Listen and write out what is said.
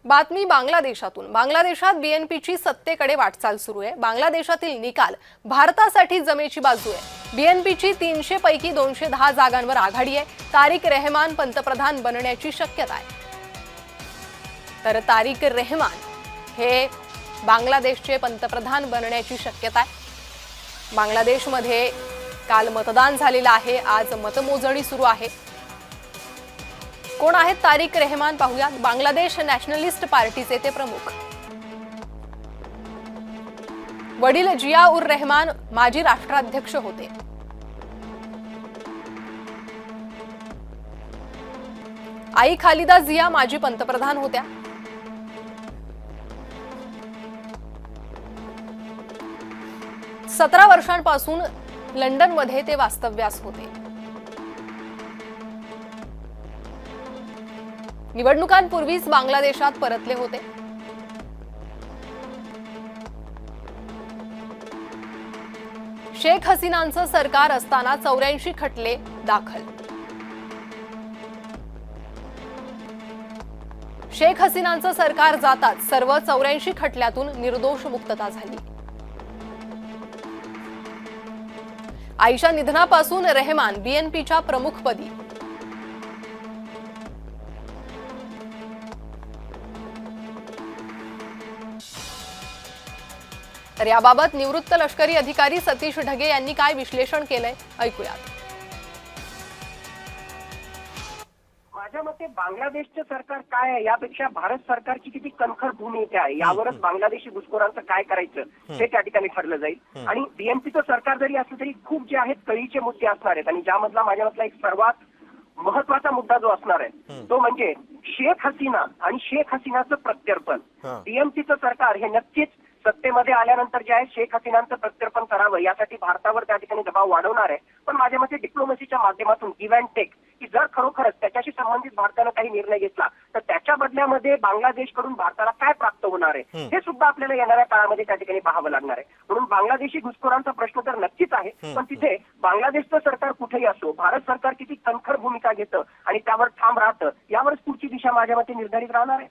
बातमी बांगलादेशातून। बांगलादेशात बीएनपीची सत्तेकडे वाटचाल सुरू आहे। बांगलादेशातील निकाल भारतासाठी जमेची बाजू आहे। बीएनपीची 300 पैकी 210 जागांवर आघाडी आहे। तारिक रहमान पंतप्रधान बनण्याची शक्यता आहे। तर तारिक रहमान हे बांगलादेशचे पंतप्रधान बनण्याची शक्यता आहे। बांगलादेशमध्ये काल मतदान झालेलं आहे। आज मतमोजणी सुरू आहे। कोण आहेत तारिक रहमान पाहूया। बांगलादेश नॅशनलिस्ट पार्टीचे ते प्रमुख। वडील जिया उर रहमान माजी राष्ट्राध्यक्ष होते। आई खालिदा जिया माजी पंतप्रधान होत्या। सतरा वर्षांपासून लंडनमध्ये ते वास्तव्यास होते। निवडणुकांपूर्वीच बांगलादेशात परतले होते। शेख हसीनांचं सरकार असताना 84 खटले दाखल। शेख हसीनांचं सरकार जाताच सर्व 84 खटल्यातून निर्दोष मुक्तता झाली। आईच्या निधनापासून रहमान बीएनपीच्या प्रमुखपदी। तर याबाबत निवृत्त लष्करी अधिकारी सतीश ढगे यांनी काय विश्लेषण केलंय ऐकूयात। माझ्या मते बांगलादेशचं सरकार काय आहे यापेक्षा भारत सरकारची किती कणखर भूमिका आहे यावरच बांगलादेशी घुसखोरांचं काय करायचं हे त्या ठिकाणी ठरलं जाईल। आणि बीएनपीचं सरकार जरी असलं तरी खूप जे आहेत कळीचे मुद्दे असणार आहेत आणि ज्यामधला माझ्या मते एक सर्वात महत्वाचा मुद्दा जो असणार आहे तो म्हणजे शेख हसीना आणि शेख हसीनाचं प्रत्यर्पण। बीएनपीचं सरकार हे नक्कीच सत्तेमध्ये आल्यानंतर जे आहे शेख हसीनांचं प्रत्यर्पण करावं यासाठी भारतावर त्या ठिकाणी दबाव वाढवणार आहे। पण माझ्या मते डिप्लोमसीच्या माध्यमातून गिव्ह अँड टेक की जर खरोखरच त्याच्याशी संबंधित भारतानं काही निर्णय घेतला तर त्याच्या बदल्यामध्ये बांगलादेशकडून भारताला काय प्राप्त होणार आहे हे सुद्धा आपल्याला येणाऱ्या काळामध्ये त्या ठिकाणी पाहावं लागणार आहे। म्हणून बांगलादेशी घुसखोरांचा प्रश्न तर नक्कीच आहे, पण तिथे बांगलादेशचं सरकार कुठेही असो भारत सरकार किती कणखर भूमिका घेतं आणि त्यावर ठाम राहतं यावरच पुढची दिशा माझ्या मते निर्धारित राहणार आहे।